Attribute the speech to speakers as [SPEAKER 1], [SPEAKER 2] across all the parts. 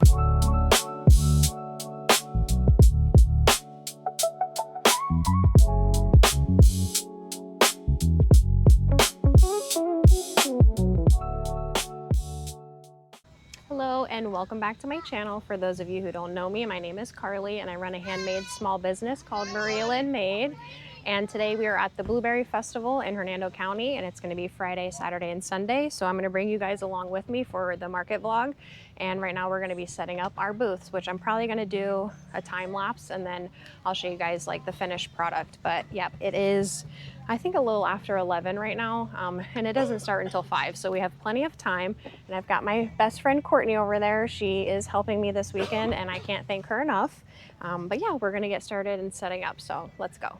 [SPEAKER 1] Hello and welcome back to my channel. For those of you who don't know me, my name is Carly and I run a handmade small business called Maria Lynn Made. And today we are at the Blueberry Festival in Hernando County, and it's going to be Friday, Saturday, and Sunday. So I'm going to bring you guys along with me for the market vlog. And right now we're going to be setting up our booths, which I'm probably going to do a time lapse, and then I'll show you guys like the finished product. But yep, it is, I think, a little after 11 right now, and it doesn't start until 5, so we have plenty of time. And I've got my best friend Courtney over there. She is helping me this weekend, and I can't thank her enough. But yeah, we're going to get started and setting up, so let's go.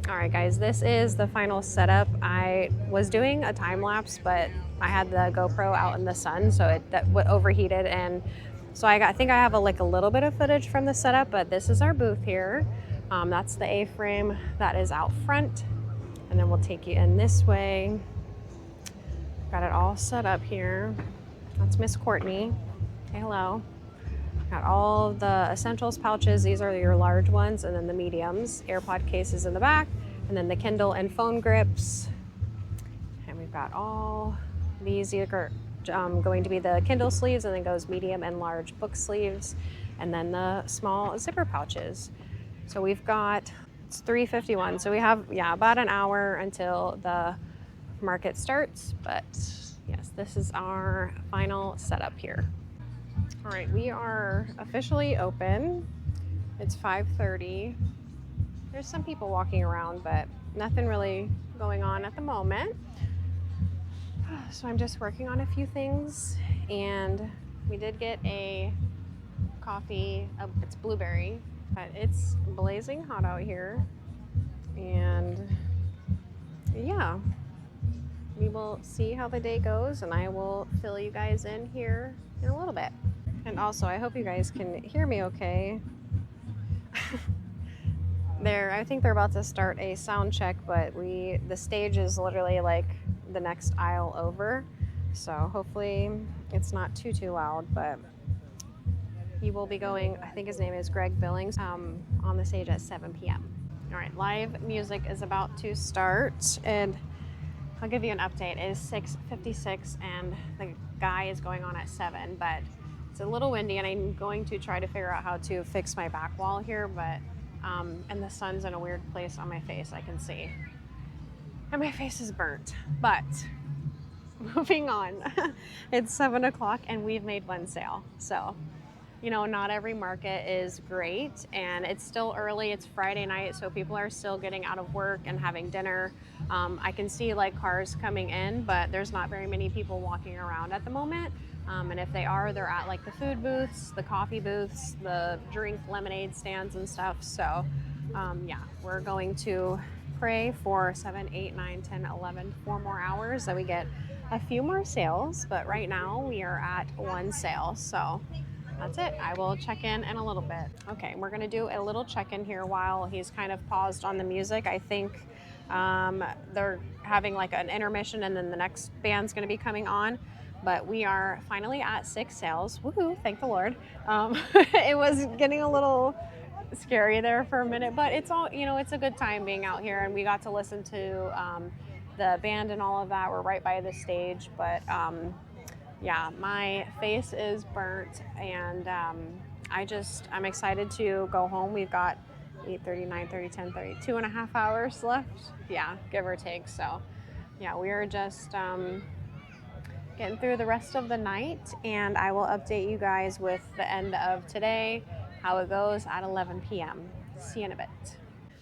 [SPEAKER 1] Alright guys, this is the final setup. I was doing a time lapse, but I had the GoPro out in the sun, so that overheated, and so I think I have a little bit of footage from the setup. But this is our booth here. That's the A-frame that is out front, and then we'll take you in this way. Got it all set up here. That's Miss Courtney. Hey, hello. Got all of the essentials pouches. These are your large ones, and then the mediums. AirPod cases in the back, and then the Kindle and phone grips. And we've got all these are going to be the Kindle sleeves, and then goes medium and large book sleeves, and then the small zipper pouches. So we've got, it's 3:51. So we have, yeah, about an hour until the market starts. But yes, this is our final setup here. All right, we are officially open. It's 5:30. There's some people walking around, but nothing really going on at the moment. So I'm just working on a few things, and we did get a coffee. It's blueberry, but it's blazing hot out here. And yeah, we will see how the day goes, and I will fill you guys in here in a little bit. And also, I hope you guys can hear me okay. I think they're about to start a sound check, but the stage is literally like the next aisle over. So hopefully it's not too loud, but he will be going, I think his name is Greg Billings, on the stage at 7 p.m. All right, live music is about to start, and I'll give you an update. It is 6:56, and the guy is going on at 7, but it's a little windy, and I'm going to try to figure out how to fix my back wall here, but and the sun's in a weird place on my face, I can see. And my face is burnt, but moving on. It's 7 o'clock and we've made one sale. So, you know, not every market is great, and it's still early. It's Friday night, so people are still getting out of work and having dinner. I can see like cars coming in, but there's not very many people walking around at the moment. And if they are, they're at like the food booths, the coffee booths, the drink lemonade stands and stuff. So yeah, we're going to pray for 7, 8, 9, 10, 11, 4 more hours that we get a few more sales. But right now we are at one sale. So that's it. I will check in a little bit. Okay, we're gonna do a little check-in here while he's kind of paused on the music. I think they're having like an intermission, and then the next band's gonna be coming on. But we are finally at 6 sales. Woohoo, thank the Lord. It was getting a little scary there for a minute, but it's all, you know, it's a good time being out here, and we got to listen to the band and all of that. We're right by the stage, but yeah, my face is burnt, and I'm excited to go home. We've got 8:30, 9:30, 10:30, 2.5 hours left. Yeah, give or take. So yeah, we are just getting through the rest of the night, and I will update you guys with the end of today, how it goes at 11 p.m. See you in a bit.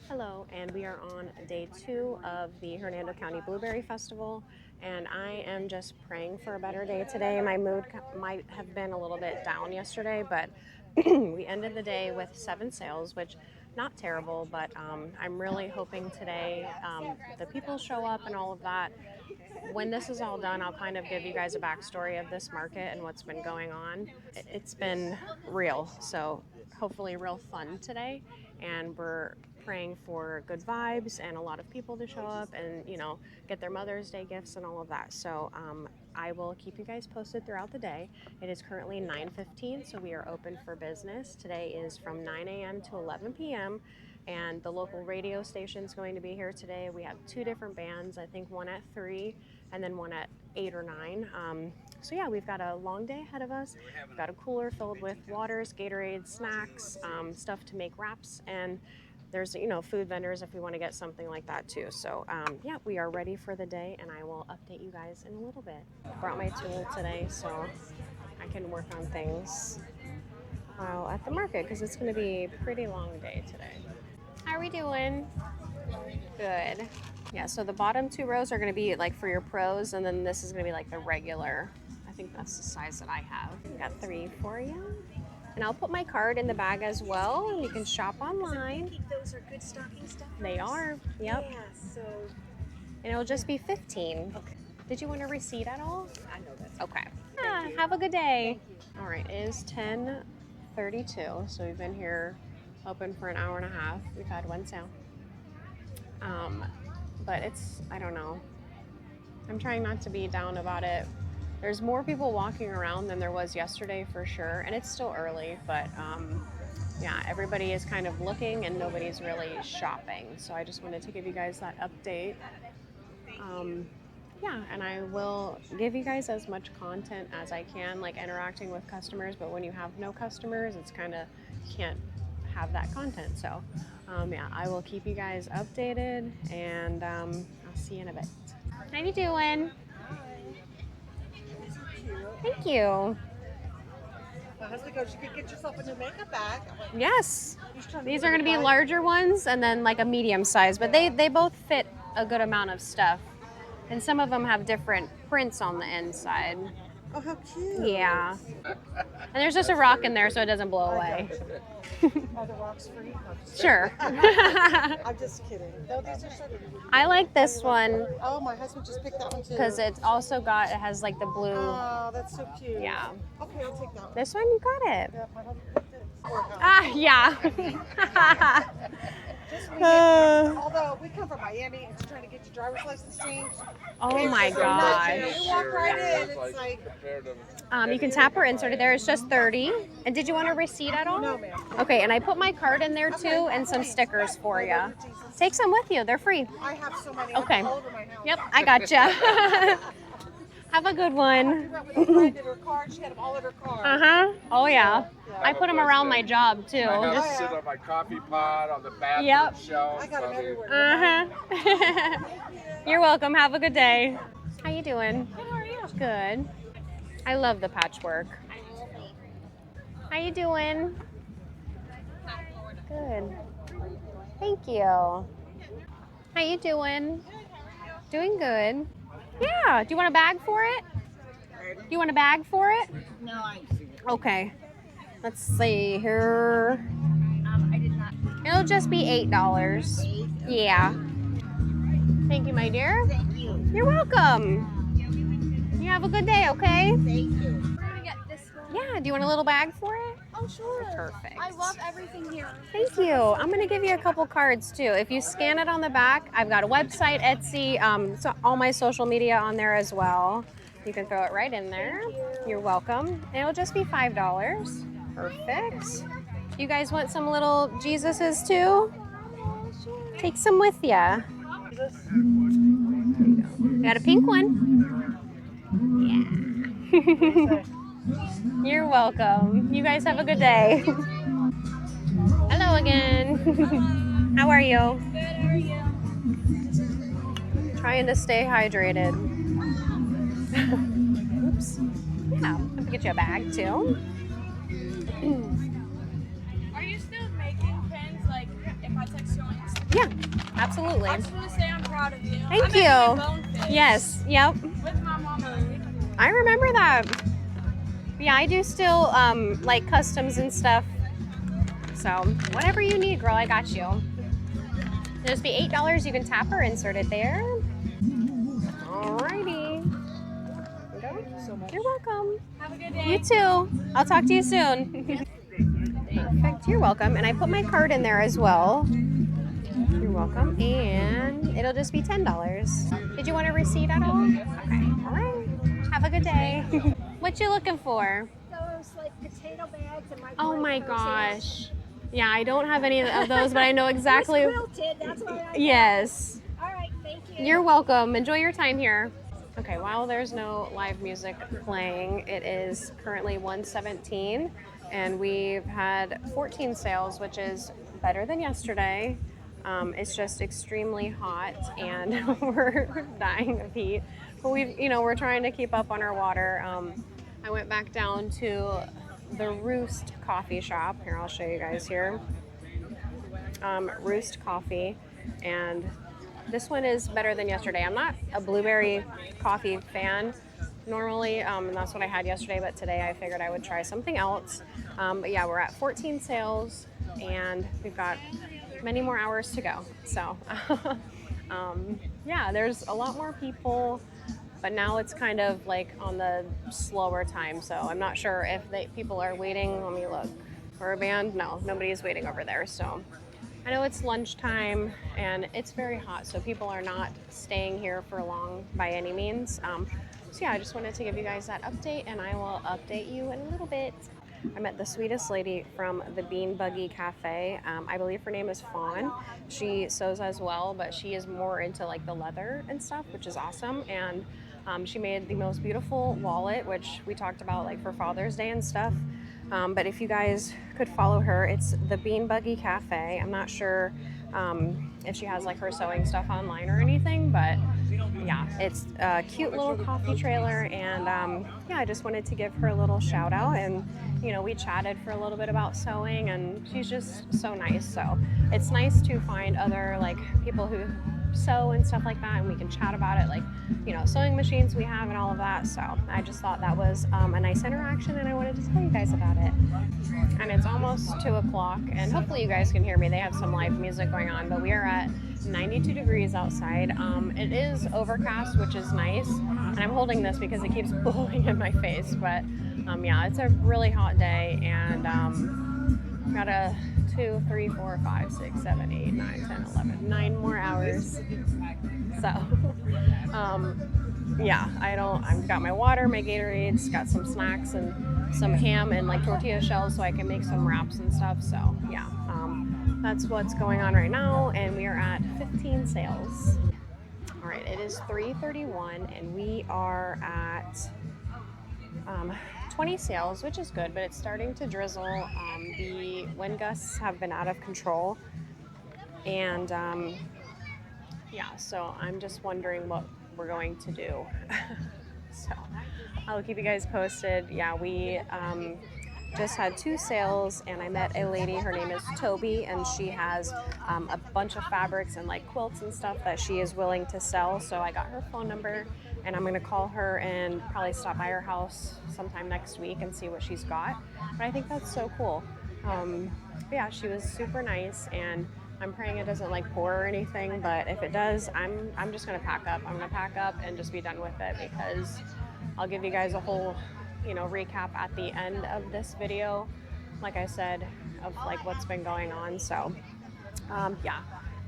[SPEAKER 1] Hello, and we are on day 2 of the Hernando County Blueberry Festival, and I am just praying for a better day today. My mood might have been a little bit down yesterday, but we ended the day with 7 sales, which not terrible, but I'm really hoping today the people show up and all of that. When this is all done, I'll kind of give you guys a backstory of this market and what's been going on. It's been real, so hopefully real fun today, and we're praying for good vibes and a lot of people to show up and, you know, get their Mother's Day gifts and all of that. So I will keep you guys posted throughout the day. It is currently 9:15, so we are open for business. Today is from 9 a.m. to 11 p.m. and the local radio station is going to be here today. We have 2 different bands, I think one at 3 and then one at 8 or 9. So yeah, we've got a long day ahead of us. We've got a cooler filled with waters, Gatorade, snacks, stuff to make wraps, and there's, you know, food vendors if we want to get something like that too. So yeah, we are ready for the day, and I will update you guys in a little bit. Brought my tool today so I can work on things while at the market, because it's going to be a pretty long day today. How are we doing? Good. Yeah, so the bottom 2 rows are going to be like for your pros, and then this is going to be like the regular. I think that's the size that I have. Got 3 for you. And I'll put my card in the bag as well, and you can shop online.
[SPEAKER 2] I think those are good stocking stuffers.
[SPEAKER 1] They are, yep.
[SPEAKER 2] Yeah, so.
[SPEAKER 1] And it'll just be 15.
[SPEAKER 2] Okay.
[SPEAKER 1] Did you want a receipt at all?
[SPEAKER 2] I know that.
[SPEAKER 1] Okay. Yeah, have a good day.
[SPEAKER 2] Thank you.
[SPEAKER 1] All right, it is 10:32, so we've been here open for an hour and a half. We've had 1 sale. But it's, I don't know. I'm trying not to be down about it. There's more people walking around than there was yesterday for sure, and it's still early, but yeah, everybody is kind of looking and nobody's really shopping. So I just wanted to give you guys that update. Yeah, and I will give you guys as much content as I can, like interacting with customers, but when you have no customers, it's kind of, you can't have that content. So yeah, I will keep you guys updated, and I'll see you in a bit. How you doing? Thank you.
[SPEAKER 3] My husband goes, you could get yourself a new makeup bag.
[SPEAKER 1] Yes. These are going to be larger ones and then like a medium size, but they both fit a good amount of stuff. And some of them have different prints on the inside.
[SPEAKER 3] Oh, how cute.
[SPEAKER 1] Yeah. And there's just a rock in there so it doesn't blow away.
[SPEAKER 3] Are the rocks free?
[SPEAKER 1] Sure.
[SPEAKER 3] I'm just kidding. No, these are so good.
[SPEAKER 1] I like this one
[SPEAKER 3] Oh, my husband just picked that one too.
[SPEAKER 1] because it has like the blue.
[SPEAKER 3] Oh, that's so cute.
[SPEAKER 1] Yeah.
[SPEAKER 3] Okay, I'll take that one.
[SPEAKER 1] This one, you got it.
[SPEAKER 3] Yeah, my husband picked it.
[SPEAKER 1] Ah, yeah.
[SPEAKER 3] Just although we come from Miami and just trying to get your driver's license changed.
[SPEAKER 1] Oh my
[SPEAKER 3] You
[SPEAKER 1] gosh.
[SPEAKER 3] walk right in, it's like,
[SPEAKER 1] You can tap or insert it there. It's just 30. And did you want a receipt at all?
[SPEAKER 3] no, ma'am.
[SPEAKER 1] Okay, and I put my card in there too and some stickers for you. Take some with you. They're free.
[SPEAKER 3] I have so many.
[SPEAKER 1] Okay.
[SPEAKER 3] All over my house.
[SPEAKER 1] Yep, I gotcha. Have a good one.
[SPEAKER 3] When I branded her card, she had them all in her car.
[SPEAKER 1] Uh-huh. Oh, yeah. I put them around my job too.
[SPEAKER 4] I have
[SPEAKER 1] Just,
[SPEAKER 4] sit on my coffee pot, on the bathroom
[SPEAKER 1] Yep.
[SPEAKER 4] shelf.
[SPEAKER 3] I got them everywhere.
[SPEAKER 1] uh-huh. You're welcome. Have a good day. How you doing?
[SPEAKER 2] Good, how are you?
[SPEAKER 1] Good. I love the patchwork. How you doing? Good. Thank you. How you doing? Doing good. Yeah. Do you want a bag for it? Do you want a bag for it?
[SPEAKER 2] No, I
[SPEAKER 1] Okay. Let's see here.
[SPEAKER 2] I did not.
[SPEAKER 1] It'll just be $8. Yeah. Thank you, my dear.
[SPEAKER 2] Thank you.
[SPEAKER 1] You're welcome. You have a good day, okay?
[SPEAKER 2] Thank you. We're gonna get this one.
[SPEAKER 1] Yeah. Do you want a little bag for it?
[SPEAKER 2] Oh, sure.
[SPEAKER 1] Perfect.
[SPEAKER 2] I love everything here.
[SPEAKER 1] Thank you. I'm going to give you a couple cards too. If you scan it on the back, I've got a website, Etsy, so all my social media on there as well. You can throw it right in there. You're welcome. And it'll just be $5. Perfect. You guys want some little Jesuses too? Take some with ya. There you go. We got a pink one. Yeah. You're welcome. You guys have a good day. Hello again. How are you?
[SPEAKER 2] Good, how are you?
[SPEAKER 1] Trying to stay hydrated. Oops. Yeah, I'm gonna get you a bag too.
[SPEAKER 2] Are you still making pins, like, if I text you on Instagram?
[SPEAKER 1] Yeah, absolutely.
[SPEAKER 2] I just want to say I'm proud of you.
[SPEAKER 1] Thank
[SPEAKER 2] I'm making
[SPEAKER 1] you.
[SPEAKER 2] a bone fish.
[SPEAKER 1] Yes, yep.
[SPEAKER 2] With my mama.
[SPEAKER 1] I remember that. Yeah, I do still like customs and stuff. So whatever you need, girl, I got you. It'll just be $8. You can tap or insert it there. Alrighty.
[SPEAKER 3] Thank you so much.
[SPEAKER 1] You're welcome.
[SPEAKER 2] Have a good day.
[SPEAKER 1] You too. I'll talk to you soon. Perfect. You're welcome. And I put my card in there as well. You're welcome. And it'll just be $10. Did you want a receipt at all? Okay. All right. Have a good day. What you looking for?
[SPEAKER 3] Those like potato bags and my.
[SPEAKER 1] Oh my gosh. Yeah, I don't have any of those, but I know exactly.
[SPEAKER 3] Quilted. That's why I.
[SPEAKER 1] Yes.
[SPEAKER 3] All right. Thank you.
[SPEAKER 1] You're welcome. Enjoy your time here. Okay, while there's no live music playing, it is currently 1:17, and we've had 14 sales, which is better than yesterday. It's just extremely hot, and we're dying of heat. But we're trying to keep up on our water. I went back down to the Roost coffee shop. Here, I'll show you guys here. Roost Coffee, and this one is better than yesterday. I'm not a blueberry coffee fan normally, and that's what I had yesterday, but today I figured I would try something else. But yeah, we're at 14 sales, and we've got many more hours to go. So yeah, there's a lot more people, but now it's kind of like on the slower time, so I'm not sure if people are waiting. Let me look for a band. No, nobody is waiting over there, so I know it's lunchtime and it's very hot, so people are not staying here for long by any means. So yeah, I just wanted to give you guys that update, and I will update you in a little bit. I met the sweetest lady from the Bean Buggy Cafe. I believe her name is Fawn. She sews as well, but she is more into like the leather and stuff, which is awesome. And she made the most beautiful wallet, which we talked about like for Father's Day and stuff. But if you guys could follow her, it's the Bean Buggy Cafe. I'm not sure if she has like her sewing stuff online or anything, but yeah, it's a cute little coffee trailer. And yeah, I just wanted to give her a little shout out. And we chatted for a little bit about sewing, and she's just so nice. So it's nice to find other like people who sew and stuff like that, and we can chat about it, like sewing machines we have and all of that. So I just thought that was a nice interaction, and I wanted to tell you guys about it. And it's almost 2 o'clock, and hopefully you guys can hear me. They have some live music going on, but we are at 92 degrees outside. It is overcast, which is nice, and I'm holding this because it keeps blowing in my face. But yeah, it's a really hot day, and got a 2, 3, 4, 5, 6, 7, 8, 9, 10, 11, 9 more hours. So yeah, I've got my water, my Gatorades, got some snacks and some ham and like tortilla shells so I can make some wraps and stuff. So yeah, that's what's going on right now, and we are at 15 sales. All right, it is 3:31, and we are at 20 sales, which is good, but it's starting to drizzle. The wind gusts have been out of control, and yeah, so I'm just wondering what we're going to do. So I'll keep you guys posted. Yeah, we just had 2 sales, and I met a lady. Her name is Toby, and she has a bunch of fabrics and like quilts and stuff that she is willing to sell. So I got her phone number, and I'm gonna call her and probably stop by her house sometime next week and see what she's got. But I think that's so cool. Yeah, she was super nice, and I'm praying it doesn't like pour or anything, but if it does, I'm just gonna pack up. I'm gonna pack up and just be done with it, because I'll give you guys a whole recap at the end of this video, like I said, of like what's been going on. So yeah,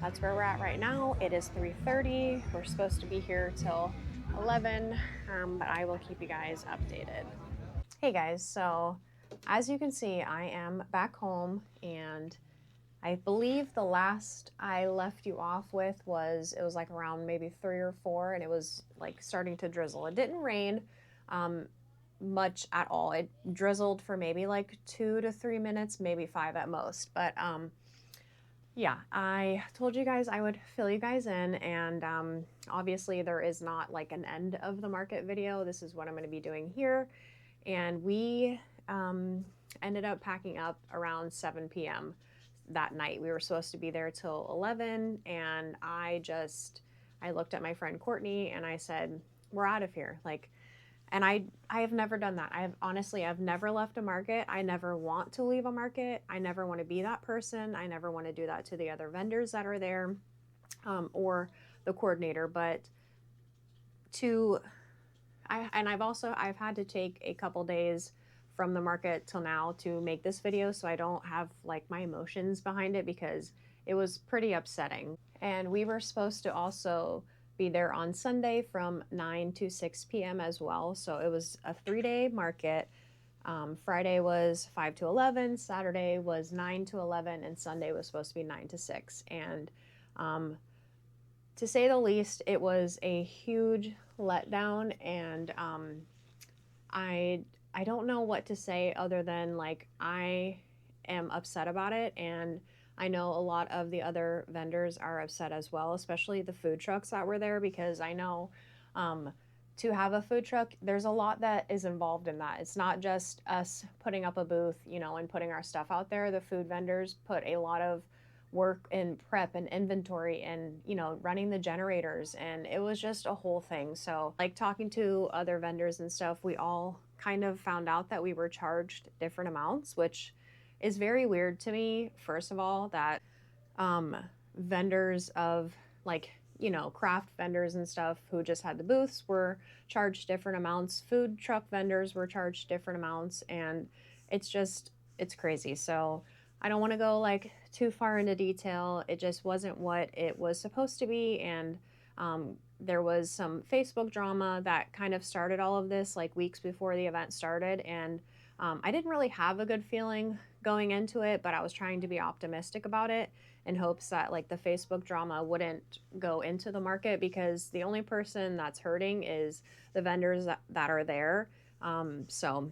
[SPEAKER 1] that's where we're at right now. It is 3:30. We're supposed to be here till 11, but I will keep you guys updated. Hey guys, so as you can see, I am back home, and I believe the last I left you off with was, it was like around maybe 3 or 4, and it was like starting to drizzle. It didn't rain much at all. It drizzled for maybe like 2 to 3 minutes, maybe 5 at most. But yeah, I told you guys I would fill you guys in, and obviously there is not like an end of the market video. This is what I'm going to be doing here. And we ended up packing up around 7 p.m. that night. We were supposed to be there till 11, and I looked at my friend Courtney and I said, we're out of here. Like, and I have never done that. I've never left a market. I never want to leave a market. I never want to be that person. I never want to do that to the other vendors that are there, or the coordinator. But I've had to take a couple days from the market till now to make this video, so I don't have like my emotions behind it, because it was pretty upsetting. And we were supposed to also be there on Sunday from 9 to 6 p.m. as well. So it was a 3-day market. Friday was 5 to 11, Saturday was 9 to 11, and Sunday was supposed to be 9 to 6. And to say the least, it was a huge letdown, and I don't know what to say other than like I am upset about it, and I know a lot of the other vendors are upset as well, especially the food trucks that were there, because I know to have a food truck, there's a lot that is involved in that. It's not just us putting up a booth, and putting our stuff out there. The food vendors put a lot of work and prep and inventory and running the generators, and it was just a whole thing. So like talking to other vendors and stuff, we all kind of found out that we were charged different amounts, which is very weird to me. First of all, that vendors of like craft vendors and stuff who just had the booths were charged different amounts. Food truck vendors were charged different amounts, and it's crazy. So I don't want to go like too far into detail. It just wasn't what it was supposed to be, and there was some Facebook drama that kind of started all of this like weeks before the event started, and I didn't really have a good feeling going into it, but I was trying to be optimistic about it in hopes that like the Facebook drama wouldn't go into the market, because the only person that's hurting is the vendors that are there. So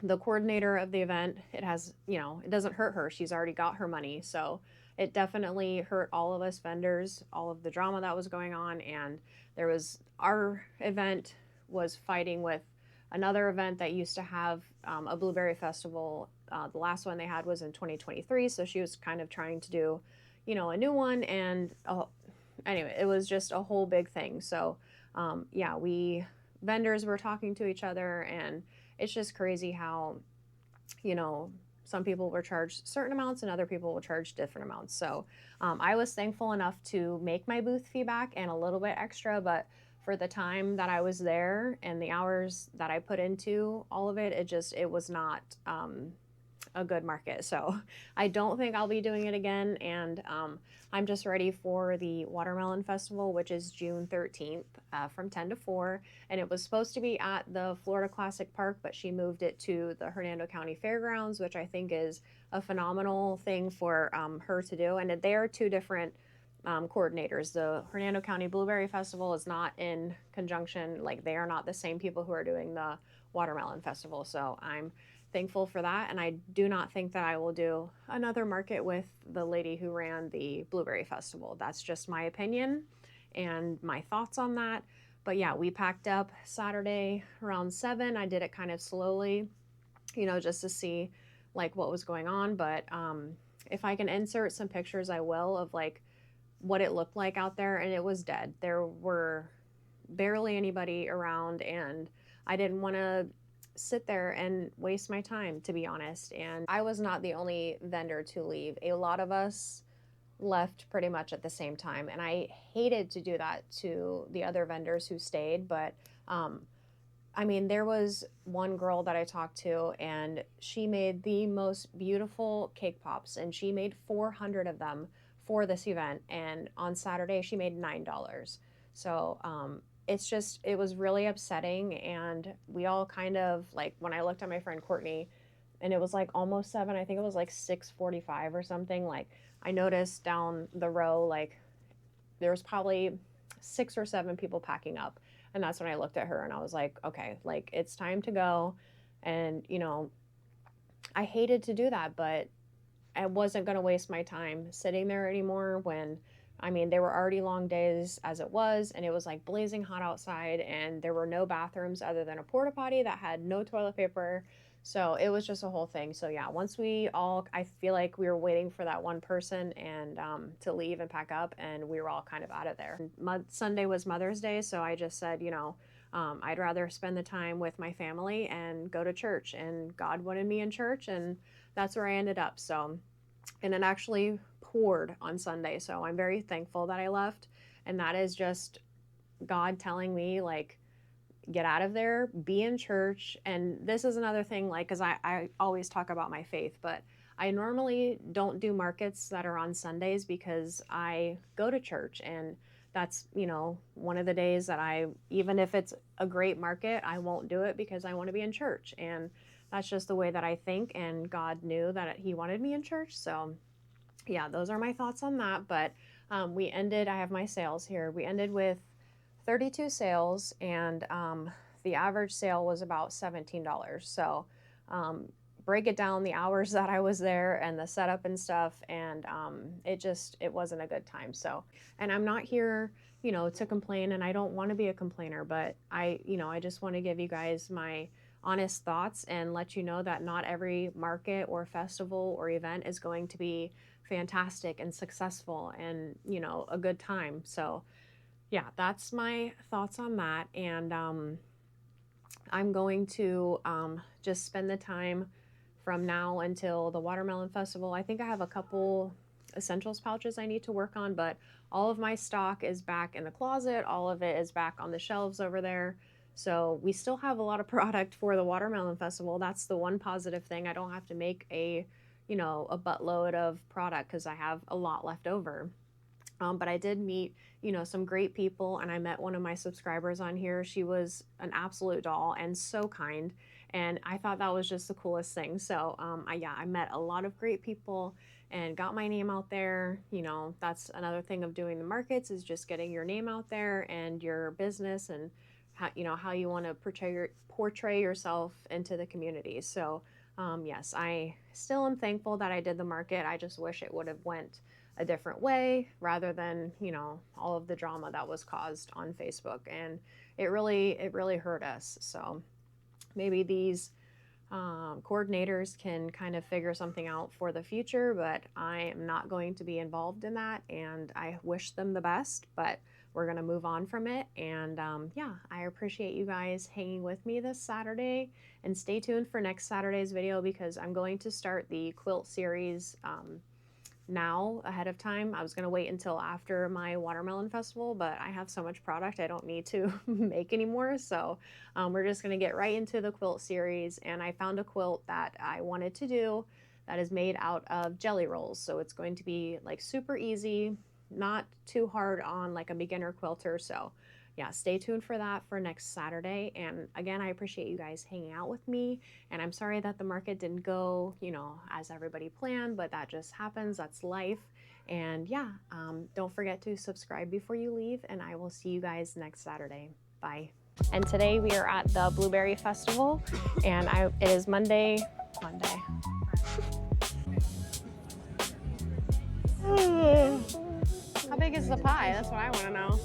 [SPEAKER 1] the coordinator of the event, it doesn't hurt her. She's already got her money. So it definitely hurt all of us vendors, all of the drama that was going on. And our event was fighting with another event that used to have a blueberry festival. The last one they had was in 2023. So she was kind of trying to do, a new one. And anyway, it was just a whole big thing. So we vendors were talking to each other, and it's just crazy how, some people were charged certain amounts and other people were charged different amounts. So I was thankful enough to make my booth fee back and a little bit extra, but for the time that I was there and the hours that I put into all of it, it was not a good market. So I don't think I'll be doing it again. And I'm just ready for the Watermelon Festival, which is June 13th from 10 to 4. And it was supposed to be at the Florida Classic Park, but she moved it to the Hernando County Fairgrounds, which I think is a phenomenal thing for her to do. And they are two different coordinators. The Hernando County Blueberry Festival is not in conjunction, like they are not the same people who are doing the Watermelon Festival. So I'm thankful for that, and I do not think that I will do another market with the lady who ran the Blueberry Festival. That's just my opinion and my thoughts on that. But yeah, we packed up Saturday around 7. I did it kind of slowly, just to see like what was going on. But if I can insert some pictures, I will, of like what it looked like out there, and it was dead. There were barely anybody around, and I didn't want to sit there and waste my time, to be honest. And I was not the only vendor to leave. A lot of us left pretty much at the same time, and I hated to do that to the other vendors who stayed. But there was one girl that I talked to, and she made the most beautiful cake pops, and she made 400 of them for this event, and on Saturday she made $9. So it was really upsetting. And we all kind of, like, when I looked at my friend Courtney, and it was like almost 7. I think it was like 6:45 or something. Like I noticed down the row, like there was probably 6 or 7 people packing up. And that's when I looked at her and I was like, okay, like it's time to go. And, you know, I hated to do that, but I wasn't going to waste my time sitting there anymore when, I mean, they were already long days as it was, and it was like blazing hot outside, and there were no bathrooms other than a porta potty that had no toilet paper. So it was just a whole thing. So yeah, once we all, I feel like we were waiting for that one person and to leave and pack up, and we were all kind of out of there. Sunday was Mother's Day, so I just said, you know, I'd rather spend the time with my family and go to church, and God wanted me in church, and that's where I ended up. So, and it actually poured on Sunday, so I'm very thankful that I left, and that is just God telling me, like, get out of there, be in church. And this is another thing, like, because I always talk about my faith, but I normally don't do markets that are on Sundays because I go to church, and that's, you know, one of the days that I, even if it's a great market, I won't do it because I want to be in church. And that's just the way that I think, and God knew that He wanted me in church. So yeah, those are my thoughts on that. But we ended, I have my sales here, we ended with 32 sales, and the average sale was about $17. So break it down, the hours that I was there and the setup and stuff, and it wasn't a good time. So, and I'm not here, you know, to complain, and I don't want to be a complainer, but I just want to give you guys my honest thoughts and let you know that not every market or festival or event is going to be fantastic and successful and, you know, a good time. So yeah, that's my thoughts on that. And I'm going to just spend the time from now until the Watermelon Festival. I think I have a couple essentials pouches I need to work on, but all of my stock is back in the closet. All of it is back on the shelves over there. So we still have a lot of product for the Watermelon Festival. That's the one positive thing. I don't have to make a buttload of product because I have a lot left over. But I did meet, you know, some great people, and I met one of my subscribers on here. She was an absolute doll and so kind, and I thought that was just the coolest thing. So I met a lot of great people and got my name out there. You know, that's another thing of doing the markets, is just getting your name out there and your business, and how you want to portray yourself into the community. So yes, I still am thankful that I did the market. I just wish it would have went a different way rather than, you know, all of the drama that was caused on Facebook, and it really hurt us. So maybe these coordinators can kind of figure something out for the future, but I am not going to be involved in that, and I wish them the best, but we're going to move on from it. And yeah, I appreciate you guys hanging with me this Saturday, and stay tuned for next Saturday's video because I'm going to start the quilt series now ahead of time. I was going to wait until after my Watermelon Festival, but I have so much product I don't need to make anymore. So we're just going to get right into the quilt series. And I found a quilt that I wanted to do that is made out of jelly rolls. So it's going to be like super easy, not too hard on like a beginner quilter. So yeah, stay tuned for that for next Saturday. And again, I appreciate you guys hanging out with me. And I'm sorry that the market didn't go, you know, as everybody planned, but that just happens. That's life. And yeah, don't forget to subscribe before you leave, and I will see you guys next Saturday. Bye. And today we are at the Blueberry Festival, and it is Monday. How big is the pie? That's what I want to know.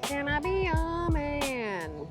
[SPEAKER 1] Can I be a man?